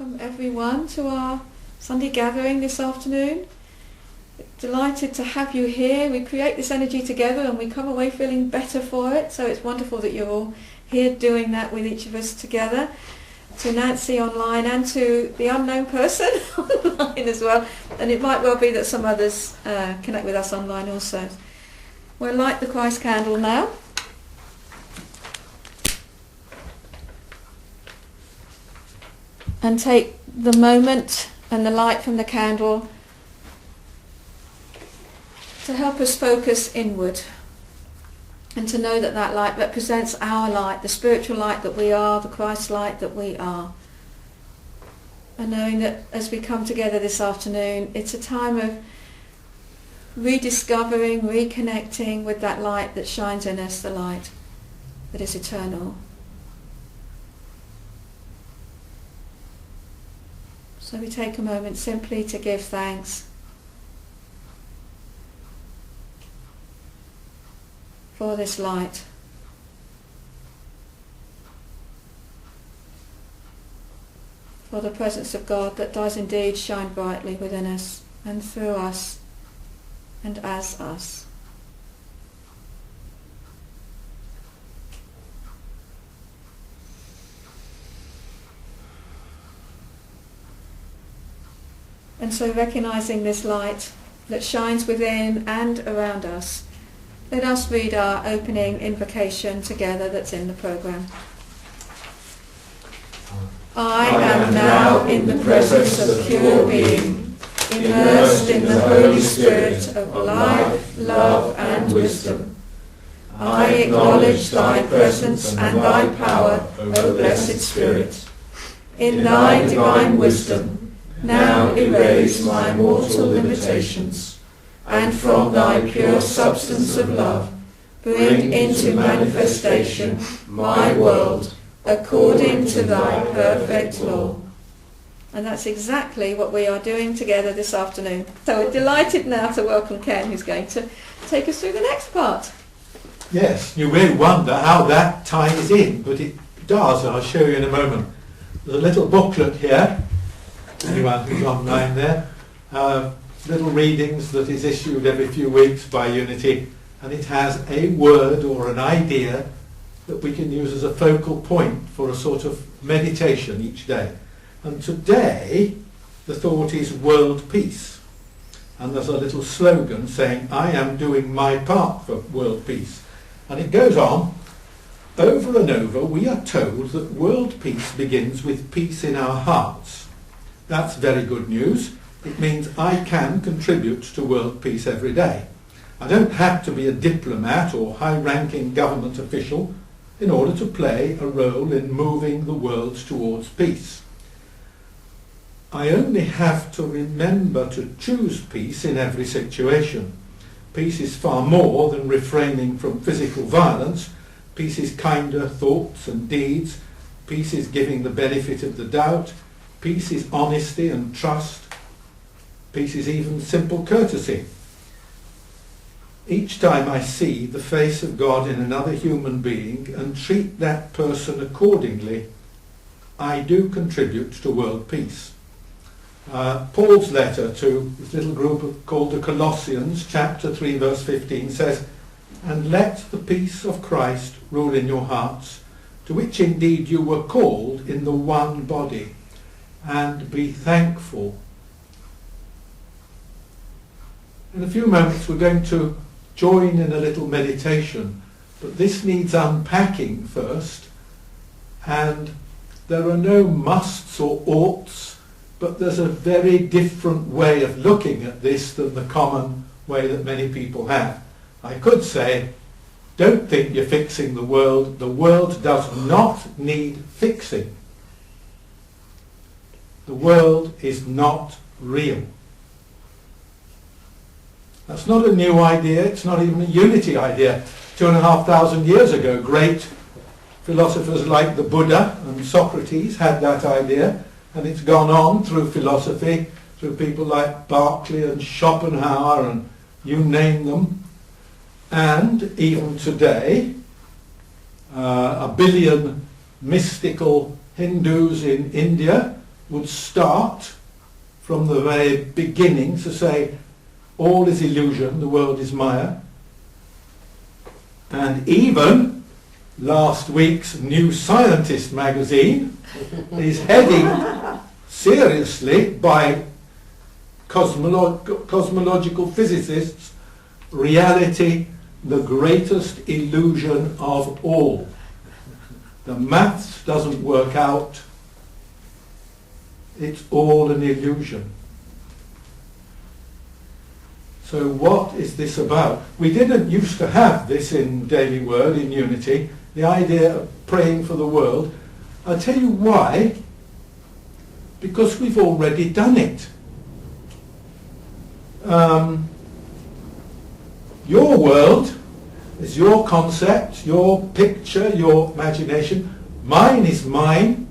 welcome everyone to our Sunday gathering this afternoon. Delighted to have you here. We create this energy together and we come away feeling better for it, so it's wonderful that you're all here doing that with each of us together. To Nancy online and to the unknown person online as well, and it might well be that some others connect with us online also. We'll light the Christ candle now. And take the moment and the light from the candle to help us focus inward and to know that that light represents our light, the spiritual light that we are, the Christ light that we are. And knowing that as we come together this afternoon, it's a time of rediscovering, reconnecting with that light that shines in us, the light that is eternal. So we take a moment simply to give thanks for this light. For the presence of God that does indeed shine brightly within us and through us and as us. And so recognizing this light that shines within and around us, let us read our opening invocation together that's in the programme. I am now in the presence of pure being, immersed in the Holy Spirit of life, love and wisdom. I acknowledge thy presence and thy power, O blessed Spirit. In thy divine wisdom, now erase my mortal limitations, and from thy pure substance of love, bring into manifestation my world according to thy perfect law. And that's exactly what we are doing together this afternoon. So we're delighted now to welcome Ken, who's going to take us through the next part. Yes, you may wonder how that ties in, but it does, and I'll show you in a moment. There's a little booklet here, anyone who's online there, little readings that is issued every few weeks by Unity, and it has a word or an idea that we can use as a focal point for a sort of meditation each day. And today the thought is world peace, and there's a little slogan saying, I am doing my part for world peace. And it goes on, over and over we are told that world peace begins with peace in our hearts. That's very good news. It means I can contribute to world peace every day. I don't have to be a diplomat or high-ranking government official in order to play a role in moving the world towards peace. I only have to remember to choose peace in every situation. Peace is far more than refraining from physical violence. Peace is kinder thoughts and deeds. Peace is giving the benefit of the doubt. Peace is honesty and trust. Peace is even simple courtesy. Each time I see the face of God in another human being and treat that person accordingly, I do contribute to world peace. Paul's letter to this little group called the Colossians, chapter 3, verse 15, says, And let the peace of Christ rule in your hearts, to which indeed you were called in the one body, and be thankful. In a few moments we're going to join in a little meditation, but this needs unpacking first, and there are no musts or oughts, but there's a very different way of looking at this than the common way that many people have. I could say, don't think you're fixing the world does not need fixing. The world is not real. That's not a new idea, it's not even a Unity idea. 2,500 years ago, great philosophers like the Buddha and Socrates had that idea, and it's gone on through philosophy, through people like Berkeley and Schopenhauer and you name them. And even today, 1 billion mystical Hindus in India would start from the very beginning to say all is illusion, the world is Maya. And even last week's New Scientist magazine is heading seriously by cosmological physicists, reality, the greatest illusion of all. The maths doesn't work out. It's all an illusion. So what is this about? We didn't used to have this in Daily Word, in Unity, the idea of praying for the world. I'll tell you why. Because we've already done it. Your world is your concept, your picture, your imagination. Mine is mine,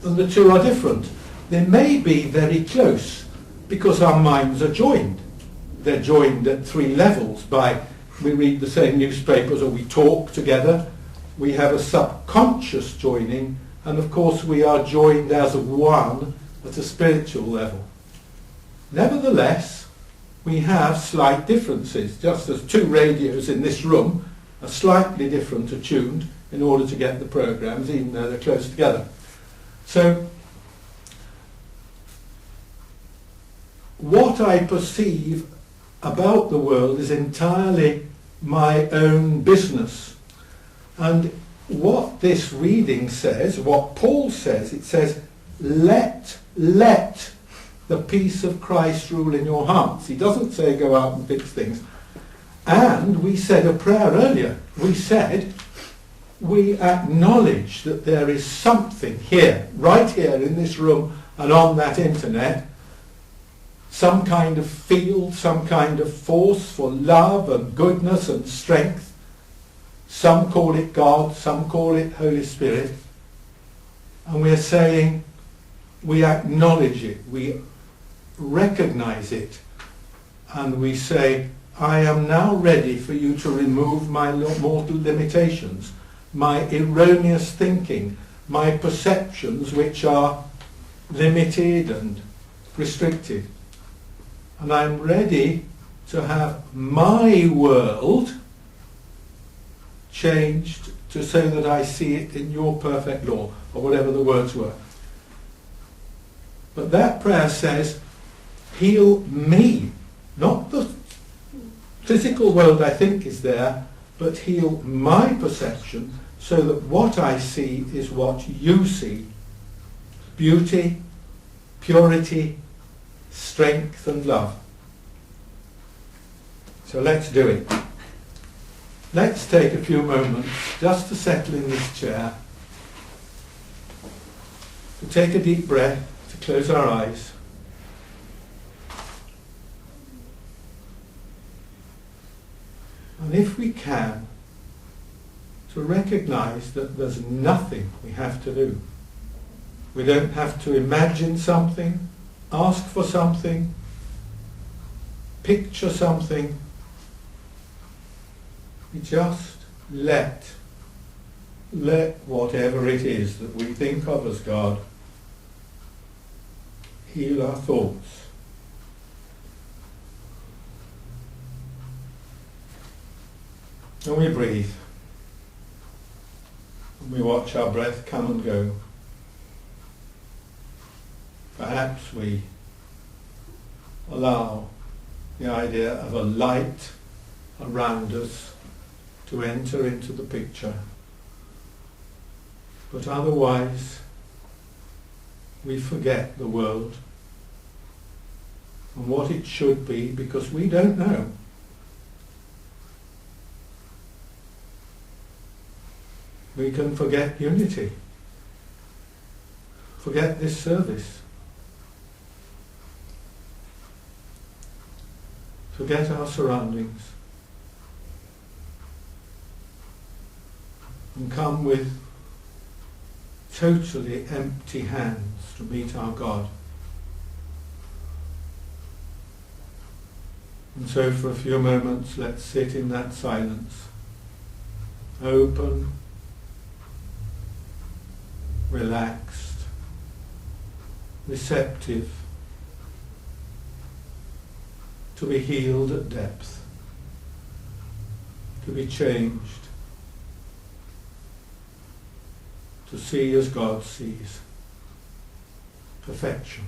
and the two are different. They may be very close because our minds are joined. They're joined at three levels by we read the same newspapers or we talk together. We have a subconscious joining, and of course we are joined as one at a spiritual level. Nevertheless, we have slight differences, just as two radios in this room are slightly different attuned in order to get the programs, even though they're close together. So, what I perceive about the world is entirely my own business. And what this reading says, what Paul says, it says, let the peace of Christ rule in your hearts. He doesn't say go out and fix things. And we said a prayer earlier. We said we acknowledge that there is something here, right here in this room and on that internet, some kind of field, some kind of force for love and goodness and strength. Some call it God, some call it Holy Spirit. And we're saying we acknowledge it, we recognize it, and we say, I am now ready for you to remove my mortal limitations, my erroneous thinking, my perceptions which are limited and restricted. And I'm ready to have my world changed to so that I see it in your perfect law, or whatever the words were. But that prayer says, heal me, not the physical world I think is there, but heal my perception so that what I see is what you see. Beauty, purity, strength and love. So let's do it. Let's take a few moments just to settle in this chair, to take a deep breath, to close our eyes. And if we can, to recognize that there's nothing we have to do. We don't have to imagine something, ask for something, picture something. We just let whatever it is that we think of as God heal our thoughts. And we breathe. And we watch our breath come and go. Perhaps we allow the idea of a light around us to enter into the picture. But otherwise, we forget the world and what it should be because we don't know. We can forget unity, forget this service, forget our surroundings, and come with totally empty hands to meet our God. And so for a few moments, let's sit in that silence, open, relaxed, receptive, to be healed at depth, to be changed, to see as God sees, perfection.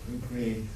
And breathe.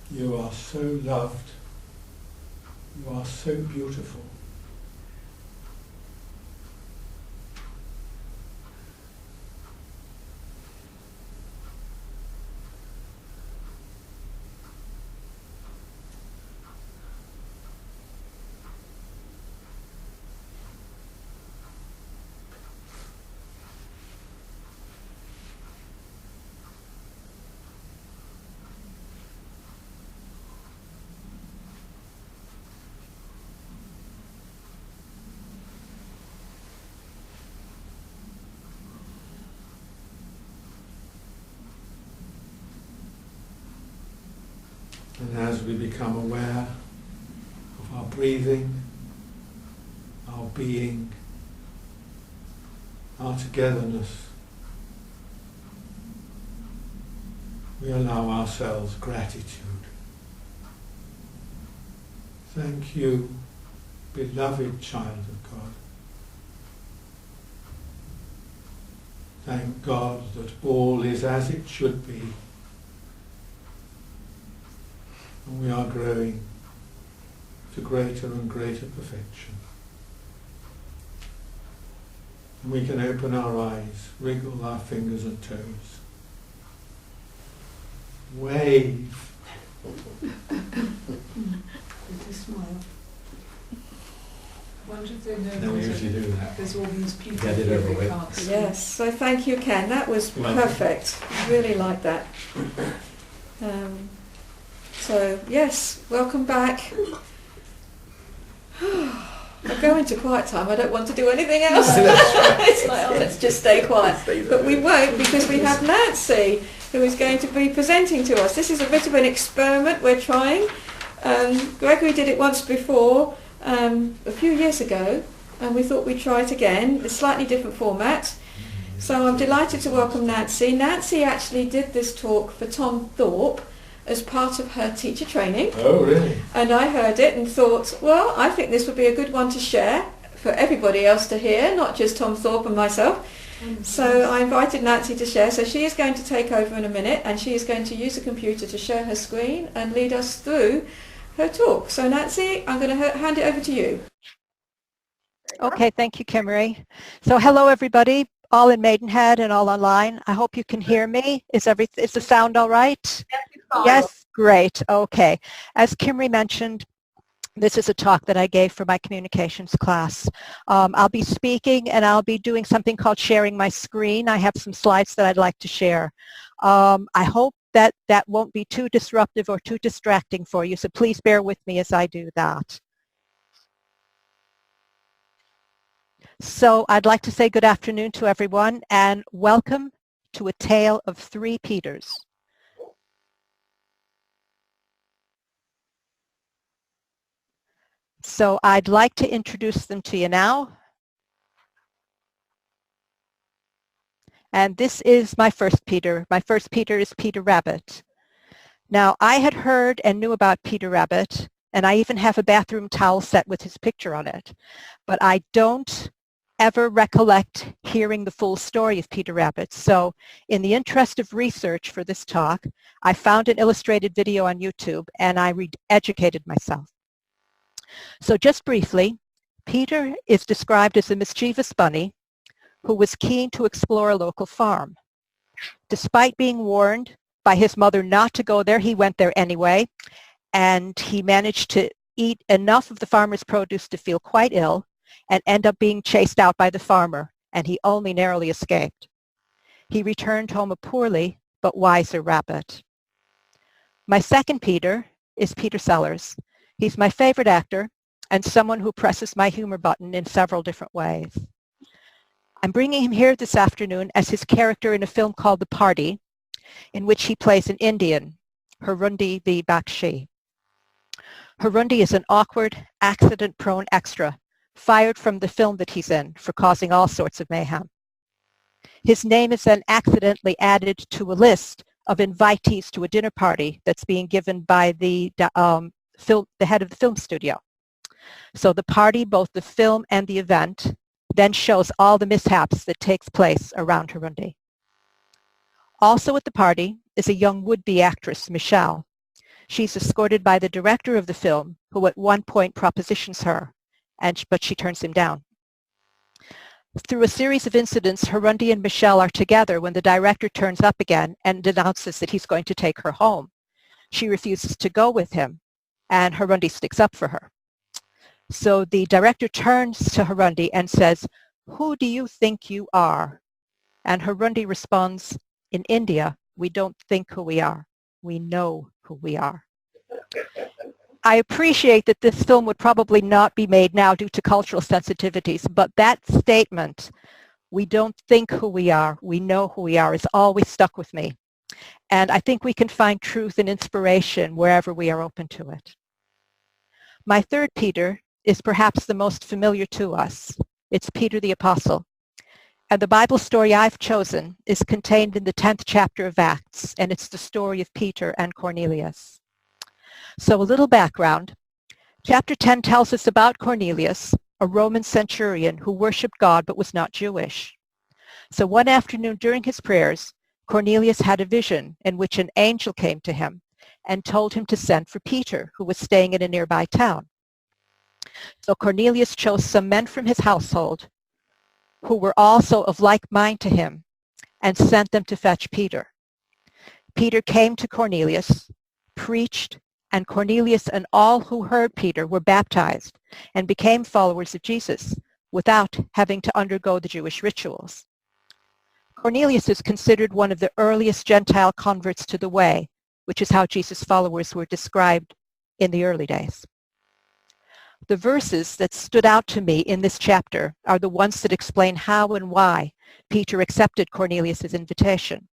You are so loved. You are so beautiful. And as we become aware of our breathing, our being, our togetherness, we allow ourselves gratitude. Thank you, beloved child of God. Thank God that all is as it should be. And we are growing to greater and greater perfection. And we can open our eyes, wriggle our fingers and toes, wave. With a smile. I wonder if they know No, we usually do that. there's all these people Get it here over they with. can't see. Yes, so thank you, Ken. That was perfect. Really like that. So, yes, welcome back. I go into quiet time. I don't want to do anything else. It's like, oh, let's just stay quiet. But we won't, because we have Nancy, who is going to be presenting to us. This is a bit of an experiment we're trying. Gregory did it once before, a few years ago, and we thought we'd try it again. A slightly different format. So I'm delighted to welcome Nancy. Nancy actually did this talk for Tom Thorpe as part of her teacher training. Oh, really? And I heard it and thought, well, I think this would be a good one to share for everybody else to hear, not just Tom Thorpe and myself. So I invited Nancy to share. So she is going to take over in a minute, and she is going to use the computer to share her screen and lead us through her talk. So Nancy, I'm going to hand it over to you. Okay, thank you, Kimmery. So hello, everybody, all in Maidenhead and all online. I hope you can hear me. Is the sound all right? Yes, great. Okay. As Kimmery mentioned, this is a talk that I gave for my communications class. I'll be speaking and I'll be doing something called sharing my screen. I have some slides that I'd like to share. I hope that won't be too disruptive or too distracting for you, so please bear with me as I do that. So I'd like to say good afternoon to everyone and welcome to A Tale of Three Peters. So I'd like to introduce them to you now. And this is my first Peter. My first Peter is Peter Rabbit. Now, I had heard and knew about Peter Rabbit, and I even have a bathroom towel set with his picture on it. But I don't ever recollect hearing the full story of Peter Rabbit. So in the interest of research for this talk, I found an illustrated video on YouTube and I educated myself. So just briefly, Peter is described as a mischievous bunny who was keen to explore a local farm. Despite being warned by his mother not to go there, he went there anyway, and he managed to eat enough of the farmer's produce to feel quite ill and end up being chased out by the farmer, and he only narrowly escaped. He returned home a poorly but wiser rabbit. My second Peter is Peter Sellers. He's my favorite actor and someone who presses my humor button in several different ways. I'm bringing him here this afternoon as his character in a film called The Party, in which he plays an Indian, Harundi the Bakshi. Harundi is an awkward, accident-prone extra fired from the film that he's in for causing all sorts of mayhem. His name is then accidentally added to a list of invitees to a dinner party that's being given by the head of the film studio. So the party, both the film and the event, then shows all the mishaps that takes place around Harundi. Also at the party is a young would-be actress, Michelle. She's escorted by the director of the film, who at one point propositions her, but she turns him down. Through a series of incidents, Harundi and Michelle are together when the director turns up again and announces that he's going to take her home. She refuses to go with him, and Harundi sticks up for her. So the director turns to Harundi and says, "Who do you think you are?" And Harundi responds, "In India, we don't think who we are. We know who we are." I appreciate that this film would probably not be made now due to cultural sensitivities, but that statement, "We don't think who we are, we know who we are," is always stuck with me. And I think we can find truth and inspiration wherever we are open to it. My third Peter is perhaps the most familiar to us. It's Peter the Apostle. And the Bible story I've chosen is contained in the 10th chapter of Acts, and it's the story of Peter and Cornelius. So a little background. Chapter 10 tells us about Cornelius, a Roman centurion who worshiped God but was not Jewish. So one afternoon during his prayers, Cornelius had a vision in which an angel came to him and told him to send for Peter, who was staying in a nearby town. So Cornelius chose some men from his household who were also of like mind to him and sent them to fetch Peter. Peter came to Cornelius, preached, and Cornelius and all who heard Peter were baptized and became followers of Jesus without having to undergo the Jewish rituals. Cornelius is considered one of the earliest Gentile converts to the way, which is how Jesus' followers were described in the early days. The verses that stood out to me in this chapter are the ones that explain how and why Peter accepted Cornelius' invitation.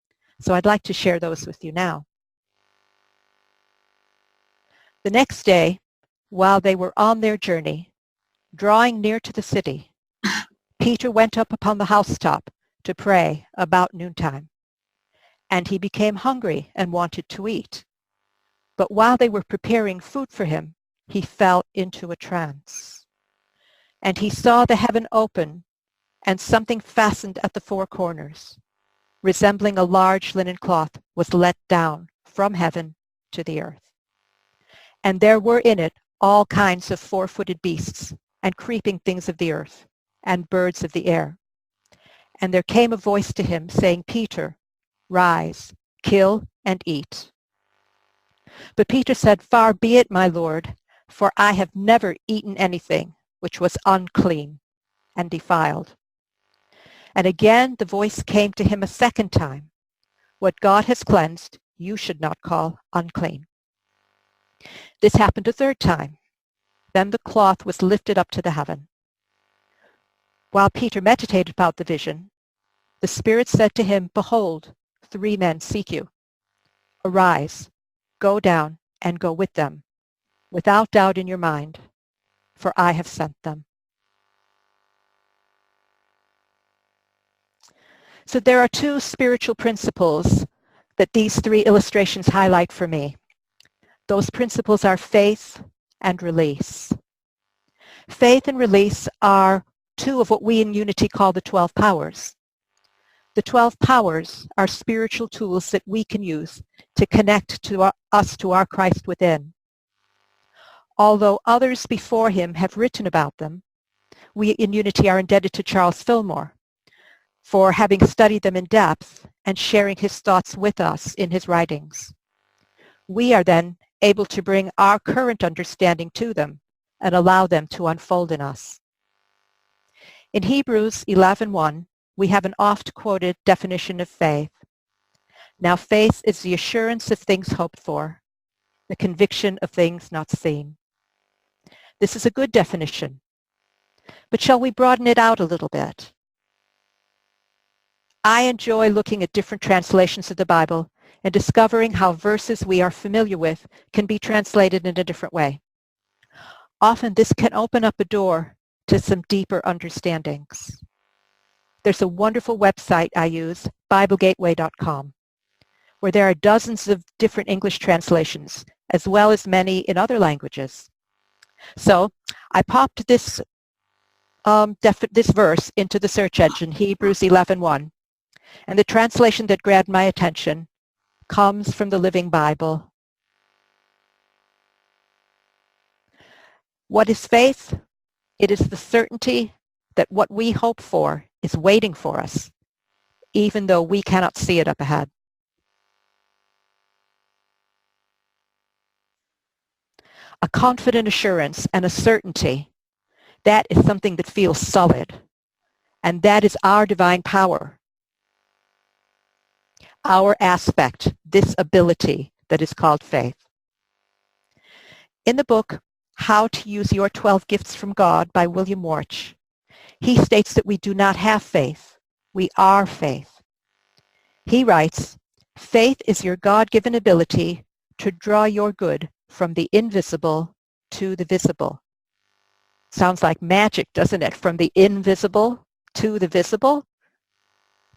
So I'd like to share those with you now. The next day, while they were on their journey, drawing near to the city, Peter went up upon the housetop to pray about noontime. And he became hungry and wanted to eat. But while they were preparing food for him, he fell into a trance. And he saw the heaven open, and something fastened at the four corners, resembling a large linen cloth, was let down from heaven to the earth. And there were in it all kinds of four-footed beasts, and creeping things of the earth, and birds of the air. And there came a voice to him, saying, Peter, rise, kill and eat. But Peter said, Far be it, my Lord, for I have never eaten anything which was unclean and defiled. And again the voice came to him a second time, What God has cleansed, you should not call unclean. This happened a third time. Then the cloth was lifted up to the heaven. While Peter meditated about the vision, the Spirit said to him, Behold, 3 men seek you. Arise, go down and go with them, without doubt in your mind, for I have sent them. So there are 2 spiritual principles that these 3 illustrations highlight for me. Those principles are faith and release. Faith and release are 2 of what we in Unity call the 12 powers. The 12 powers are spiritual tools that we can use to connect to us to our Christ within. Although others before him have written about them, we in Unity are indebted to Charles Fillmore for having studied them in depth and sharing his thoughts with us in his writings. We are then able to bring our current understanding to them and allow them to unfold in us. In Hebrews 11:1, we have an oft-quoted definition of faith. Now faith is the assurance of things hoped for, the conviction of things not seen. This is a good definition, but shall we broaden it out a little bit? I enjoy looking at different translations of the Bible and discovering how verses we are familiar with can be translated in a different way. Often this can open up a door to some deeper understandings. There's a wonderful website I use, BibleGateway.com, where there are dozens of different English translations, as well as many in other languages. So I popped this verse into the search engine, Hebrews 11:1, and the translation that grabbed my attention comes from the Living Bible. What is faith? It is the certainty that what we hope for is waiting for us, even though we cannot see it up ahead. A confident assurance and a certainty, that is something that feels solid, and that is our divine power. Our aspect, this ability that is called faith. In the book, How to Use Your 12 Gifts from God by William Warch, he states that we do not have faith, we are faith. He writes, faith is your God-given ability to draw your good from the invisible to the visible. Sounds like magic, doesn't it? From the invisible to the visible?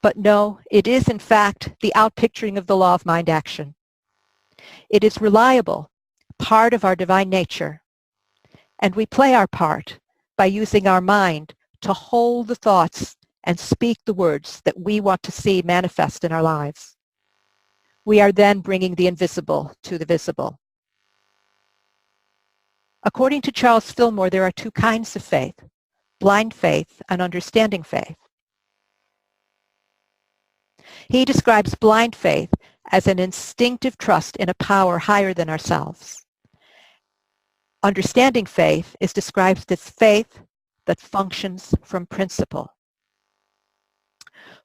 But no, it is in fact the outpicturing of the law of mind action. It is reliable, part of our divine nature. And we play our part by using our mind to hold the thoughts and speak the words that we want to see manifest in our lives. We are then bringing the invisible to the visible. According to Charles Fillmore, there are 2 kinds of faith, blind faith and understanding faith. He describes blind faith as an instinctive trust in a power higher than ourselves. Understanding faith is described as faith that functions from principle.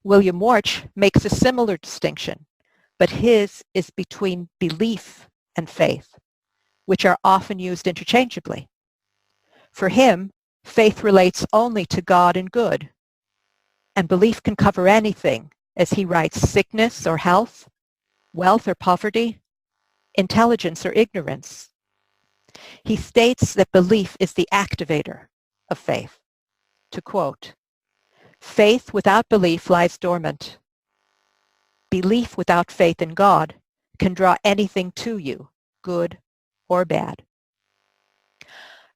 William Warch makes a similar distinction, but his is between belief and faith, which are often used interchangeably. For him, faith relates only to God and good, and belief can cover anything, as he writes, sickness or health, wealth or poverty, intelligence or ignorance. He states that belief is the activator of faith. To quote, faith without belief lies dormant. Belief without faith in God can draw anything to you, good or bad.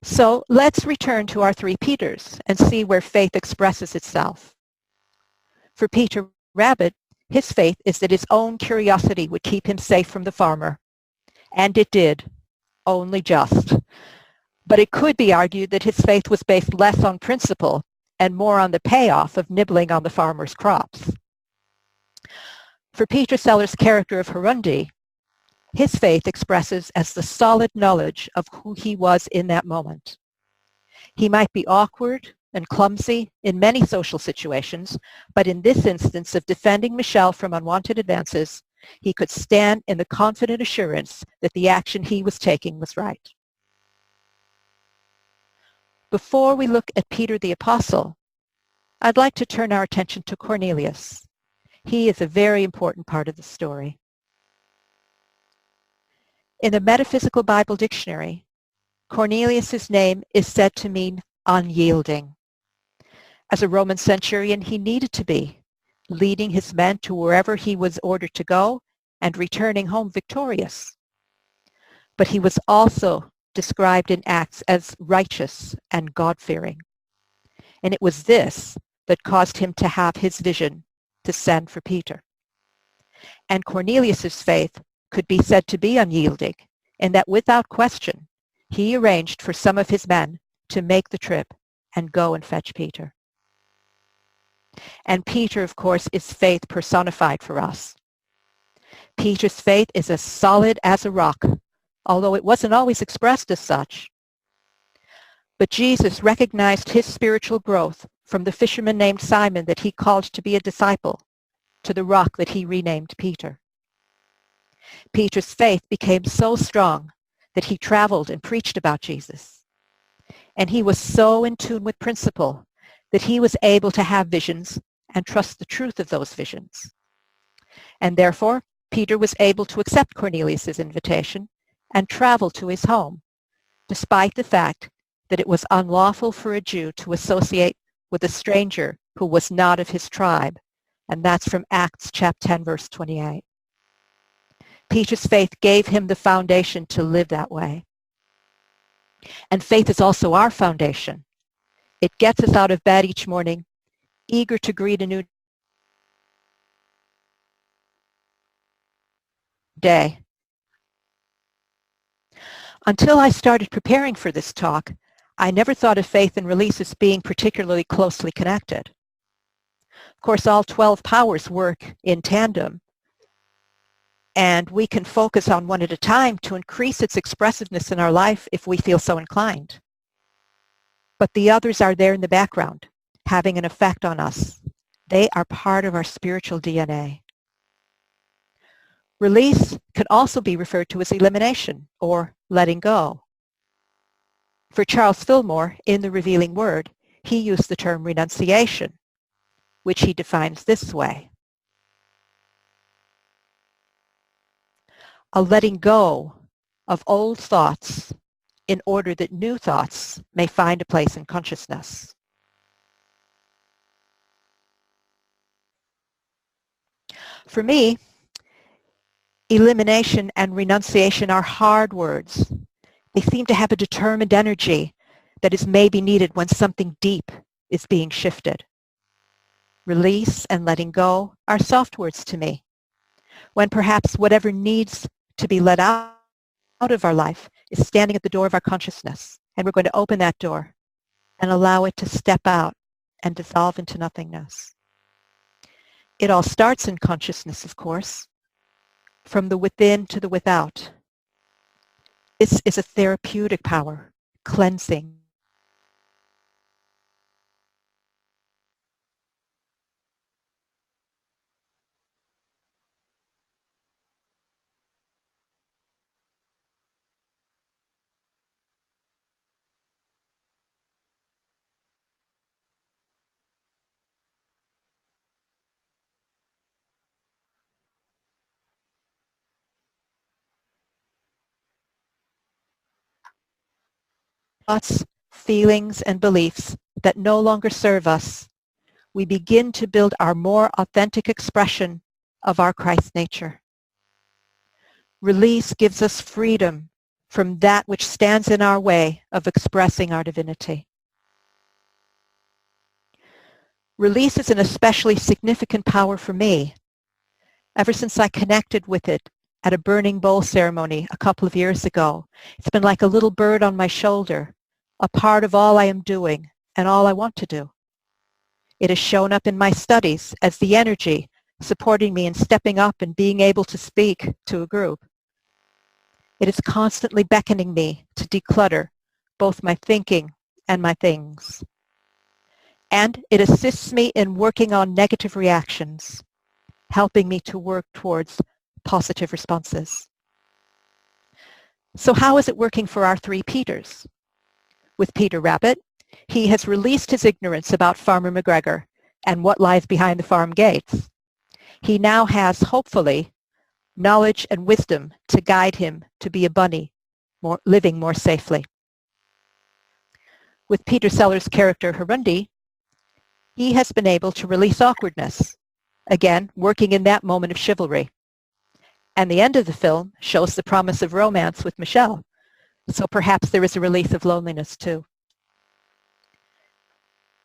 So let's return to our three Peters and see where faith expresses itself. For Peter Rabbit, his faith is that his own curiosity would keep him safe from the farmer. And it did, only just. But it could be argued that his faith was based less on principle and more on the payoff of nibbling on the farmer's crops. For Peter Seller's character of Hurundi, his faith expresses as the solid knowledge of who he was in that moment. He might be awkward and clumsy in many social situations, but in this instance of defending Michelle from unwanted advances, he could stand in the confident assurance that the action he was taking was right. Before we look at Peter the Apostle, I'd like to turn our attention to Cornelius. He is a very important part of the story. In the Metaphysical Bible Dictionary, Cornelius' name is said to mean unyielding. As a Roman centurion, he needed to be, leading his men to wherever he was ordered to go and returning home victorious. But he was also described in Acts as righteous and God-fearing. And it was this that caused him to have his vision to send for Peter. And Cornelius' faith could be said to be unyielding, in that without question, he arranged for some of his men to make the trip and go and fetch Peter. And Peter, of course, is faith personified for us. Peter's faith is as solid as a rock, although it wasn't always expressed as such. But Jesus recognized his spiritual growth from the fisherman named Simon that he called to be a disciple, to the rock that he renamed Peter. Peter's faith became so strong that he traveled and preached about Jesus. And he was so in tune with principle that he was able to have visions and trust the truth of those visions. And therefore, Peter was able to accept Cornelius' invitation and travel to his home, despite the fact that it was unlawful for a Jew to associate with a stranger who was not of his tribe. And that's from Acts chapter 10, verse 28. Peter's faith gave him the foundation to live that way. And faith is also our foundation. It gets us out of bed each morning, eager to greet a new day. Until I started preparing for this talk, I never thought of faith and release as being particularly closely connected. Of course, all 12 powers work in tandem, and we can focus on one at a time to increase its expressiveness in our life if we feel so inclined. But the others are there in the background, having an effect on us. They are part of our spiritual DNA. Release can also be referred to as elimination or letting go. For Charles Fillmore, in The Revealing Word, he used the term renunciation, which he defines this way: a letting go of old thoughts in order that new thoughts may find a place in consciousness. For me, elimination and renunciation are hard words. They seem to have a determined energy that is maybe needed when something deep is being shifted. Release and letting go are soft words to me, when perhaps whatever needs to be let out of our life is standing at the door of our consciousness, and we're going to open that door and allow it to step out and dissolve into nothingness. It all starts in consciousness, of course, from the within to the without. This is a therapeutic power, cleansing. Thoughts, feelings, and beliefs that no longer serve us, we begin to build our more authentic expression of our Christ nature. Release gives us freedom from that which stands in our way of expressing our divinity. Release is an especially significant power for me, ever since I connected with it at a burning bowl ceremony a couple of years ago. It's been like a little bird on my shoulder, a part of all I am doing and all I want to do. It has shown up in my studies as the energy supporting me in stepping up and being able to speak to a group. It is constantly beckoning me to declutter both my thinking and my things. And it assists me in working on negative reactions, helping me to work towards positive responses. So how is it working for our three Peters? With Peter Rabbit, he has released his ignorance about Farmer McGregor and what lies behind the farm gates. He now has, hopefully, knowledge and wisdom to guide him to be a bunny, living more safely. With Peter Sellers' character Harundi, he has been able to release awkwardness, again, working in that moment of chivalry. And the end of the film shows the promise of romance with Michelle, so perhaps there is a release of loneliness too.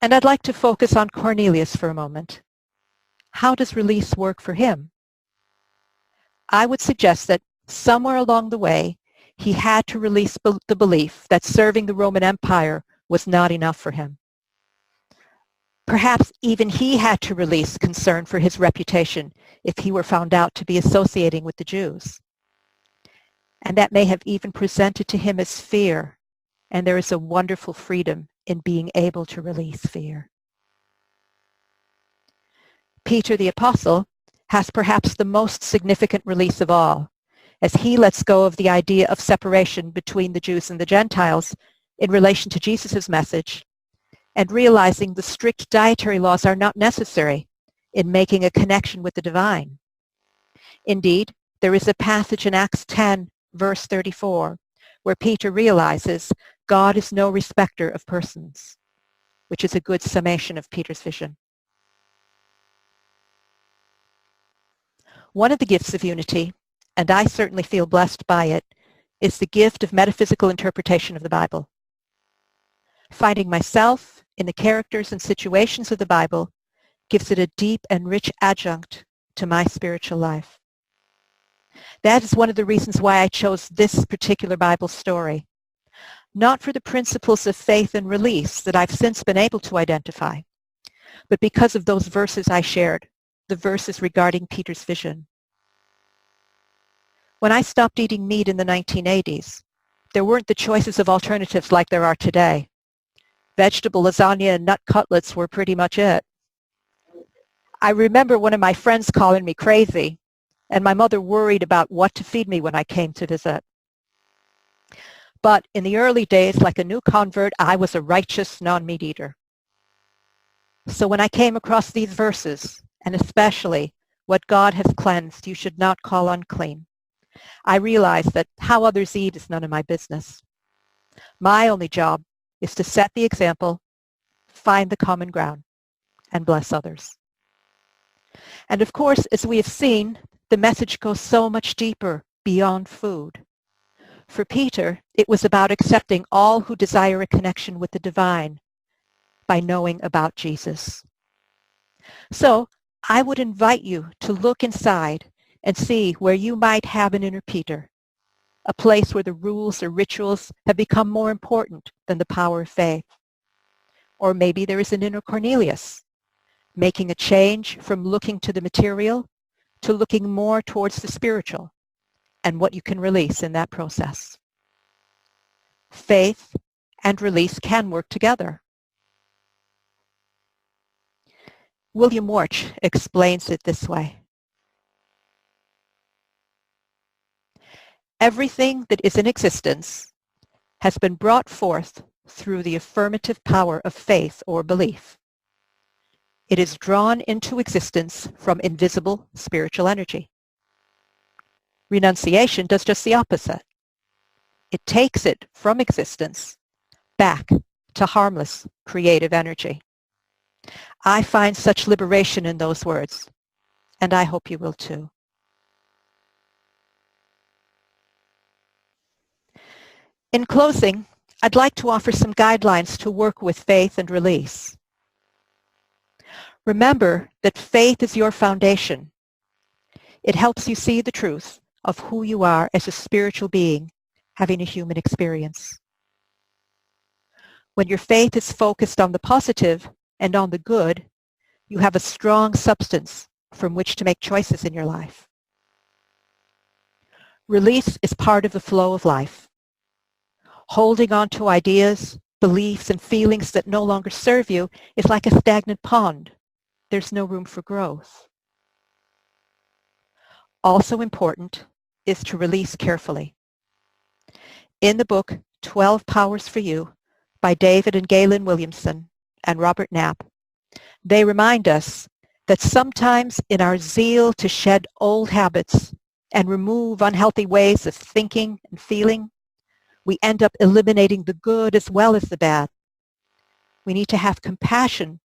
And I'd like to focus on Cornelius for a moment. How does release work for him? I would suggest that somewhere along the way, he had to release the belief that serving the Roman Empire was not enough for him. Perhaps even he had to release concern for his reputation if he were found out to be associating with the Jews. And that may have even presented to him as fear, and there is a wonderful freedom in being able to release fear. Peter the Apostle has perhaps the most significant release of all, as he lets go of the idea of separation between the Jews and the Gentiles in relation to Jesus' message, and realizing the strict dietary laws are not necessary in making a connection with the divine. Indeed, there is a passage in Acts 10, verse 34, where Peter realizes God is no respecter of persons, which is a good summation of Peter's vision. One of the gifts of unity, and I certainly feel blessed by it, is the gift of metaphysical interpretation of the Bible. Finding myself in the characters and situations of the Bible gives it a deep and rich adjunct to my spiritual life. That is one of the reasons why I chose this particular Bible story. Not for the principles of faith and release that I've since been able to identify, but because of those verses I shared, the verses regarding Peter's vision. When I stopped eating meat in the 1980s, there weren't the choices of alternatives like there are today. Vegetable lasagna and nut cutlets were pretty much it. I remember one of my friends calling me crazy, and my mother worried about what to feed me when I came to visit. But in the early days, like a new convert, I was a righteous non-meat eater. So when I came across these verses, and especially what God has cleansed, you should not call unclean, I realized that how others eat is none of my business. My only job is to set the example, find the common ground, and bless others. And of course, as we have seen, the message goes so much deeper beyond food. For Peter, it was about accepting all who desire a connection with the divine by knowing about Jesus. So I would invite you to look inside and see where you might have an inner Peter, a place where the rules or rituals have become more important than the power of faith. Or maybe there is an inner Cornelius, making a change from looking to the material to looking more towards the spiritual and what you can release in that process. Faith and release can work together. William Warch explains it this way. Everything that is in existence has been brought forth through the affirmative power of faith or belief. It is drawn into existence from invisible spiritual energy. Renunciation does just the opposite. It takes it from existence back to harmless creative energy. I find such liberation in those words, and I hope you will too. In closing, I'd like to offer some guidelines to work with faith and release. Remember that faith is your foundation. It helps you see the truth of who you are as a spiritual being having a human experience. When your faith is focused on the positive and on the good, you have a strong substance from which to make choices in your life. Release is part of the flow of life. Holding on to ideas, beliefs, and feelings that no longer serve you is like a stagnant pond. There's no room for growth. Also important is to release carefully. In the book, 12 Powers for You, by David and Galen Williamson and Robert Knapp, they remind us that sometimes in our zeal to shed old habits and remove unhealthy ways of thinking and feeling, we end up eliminating the good as well as the bad. We need to have compassion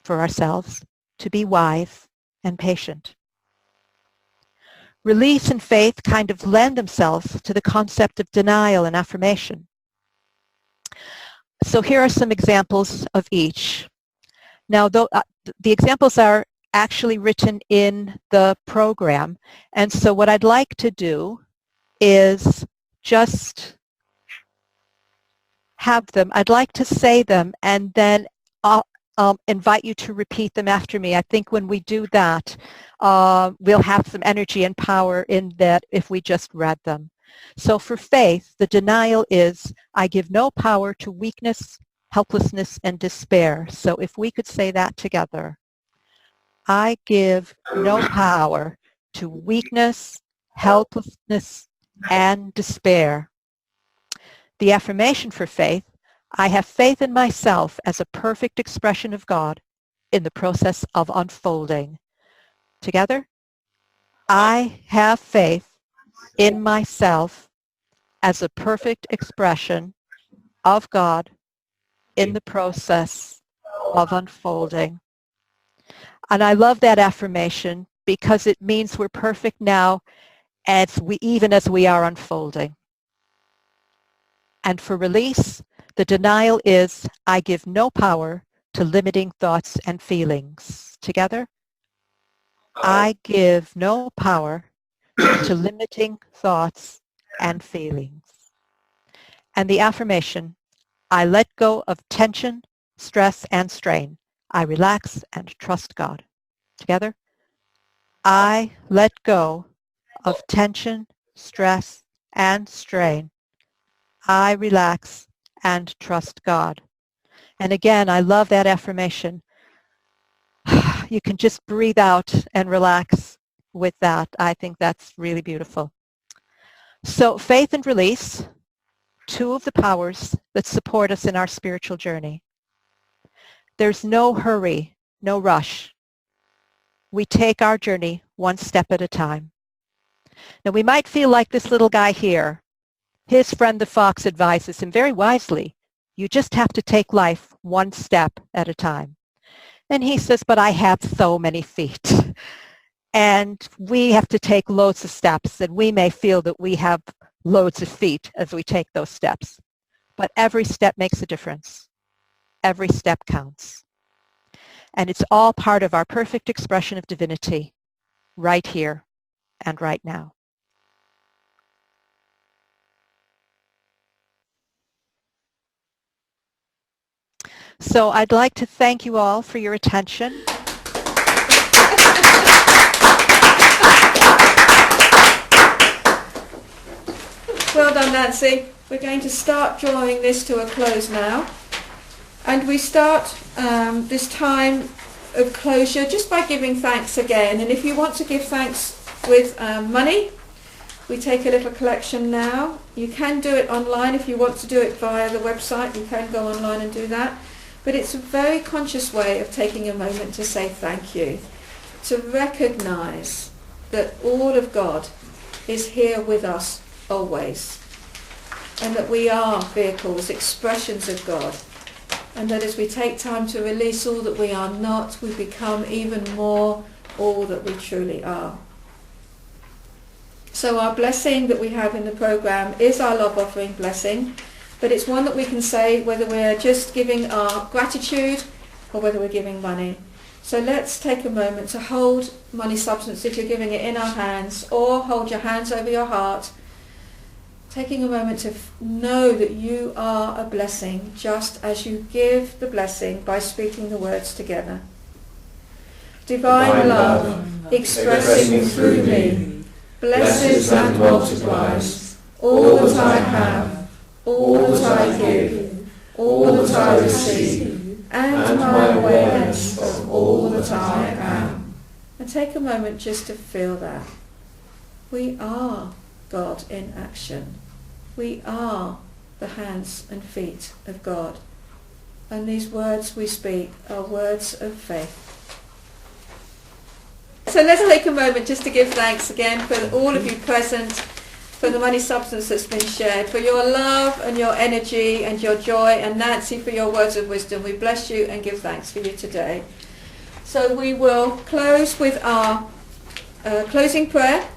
for ourselves, to be wise and patient. Release and faith kind of lend themselves to the concept of denial and affirmation. So here are some examples of each. Now, the examples are actually written in the program, and so what I'd like to do is just have them. I'd like to say them, and then I'll invite you to repeat them after me. I think when we do that, we'll have some energy and power in that if we just read them. So for faith, the denial is, I give no power to weakness, helplessness, and despair. So if we could say that together. I give no power to weakness, helplessness, and despair. The affirmation for faith, I have faith in myself as a perfect expression of God in the process of unfolding. Together, I have faith in myself as a perfect expression of God in the process of unfolding. And I love that affirmation because it means we're perfect now even as we are unfolding. And for release, the denial is, I give no power to limiting thoughts and feelings. Together, I give no power to limiting thoughts and feelings. And the affirmation, I let go of tension, stress, and strain. I relax and trust God. Together, I let go of tension, stress, and strain. I relax and trust God. And again, I love that affirmation. You can just breathe out and relax with that. I think that's really beautiful. So faith and release, two of the powers that support us in our spiritual journey. There's no hurry, no rush. We take our journey one step at a time. Now we might feel like this little guy here. His friend the fox advises him very wisely, you just have to take life one step at a time. And he says, but I have so many feet. And we have to take loads of steps, and we may feel that we have loads of feet as we take those steps. But every step makes a difference. Every step counts. And it's all part of our perfect expression of divinity, right here and right now. So I'd like to thank you all for your attention. Well done, Nancy. We're going to start drawing this to a close now. And we start this time of closure just by giving thanks again. And if you want to give thanks with money, we take a little collection now. You can do it online. If you want to do it via the website, you can go online and do that. But it's a very conscious way of taking a moment to say thank you, to recognize that all of God is here with us always, and that we are vehicles, expressions of God, and that as we take time to release all that we are not, we become even more all that we truly are. So our blessing that we have in the programme is our love offering blessing, but it's one that we can say whether we're just giving our gratitude or whether we're giving money. So let's take a moment to hold money substance if you're giving it in our hands, or hold your hands over your heart, taking a moment to know that you are a blessing just as you give the blessing by speaking the words together. Divine love expressing through me blesses and multiplies all that I have, all that I give, all that I receive, and my awareness of all that I am. And take a moment just to feel that. We are God in action. We are the hands and feet of God. And these words we speak are words of faith. So let's take a moment just to give thanks again for all of you present, for the money substance that's been shared, for your love and your energy and your joy, and Nancy for your words of wisdom. We bless you and give thanks for you today. So we will close with our closing prayer,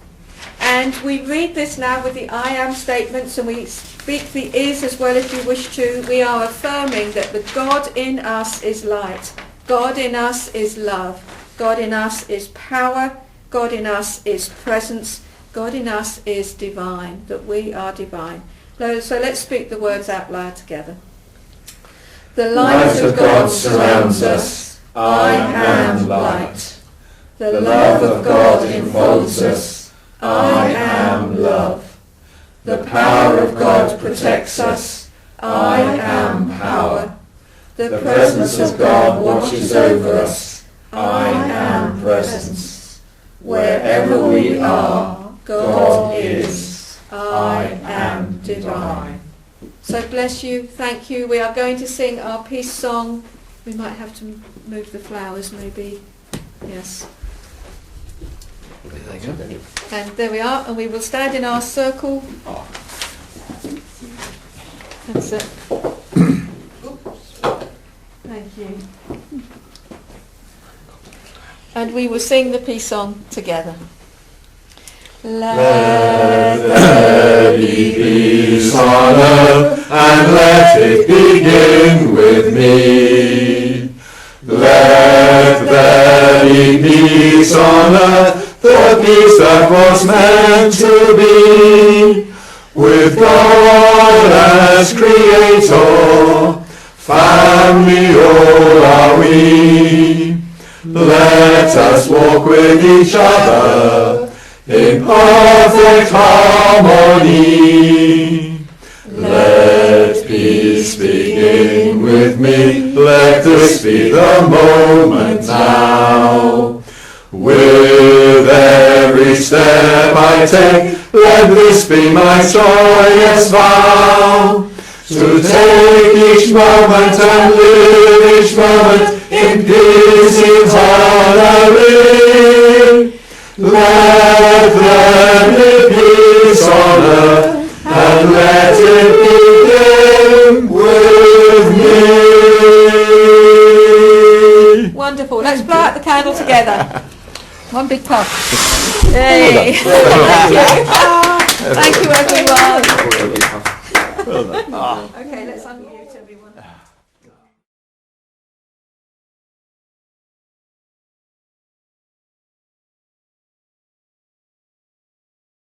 and we read this now with the I am statements, and we speak the is as well if you wish to. We are affirming that the God in us is light, God in us is love, God in us is power, God in us is presence, God in us is divine, that we are divine. So let's speak the words out loud together. The light of God surrounds us. I am light. The love of God enfolds us. I am love. The power of God protects us. I am power. The presence of God watches over us. I am presence. Wherever we are, God is. I am divine. So bless you, thank you. We are going to sing our peace song. We might have to move the flowers maybe. Yes. There you go. And there we are, and we will stand in our circle. That's it. Oops. Thank you. And we will sing the peace song together. Let there be peace on earth, and let it begin with me. Let there be peace on earth, the peace that was meant to be. With God as Creator, family all are we. Let us walk with each other in perfect harmony. Let peace begin with me. Let this be the moment now. With every step I take, let this be my joyous vow. To take each moment and live each moment in peace eternally. Let there be peace on earth, and let it begin with me. Wonderful. Let's blow out the candle together. One big puff. Yay. Thank you. Thank you, everyone. Well done. Okay, let's unmute everyone.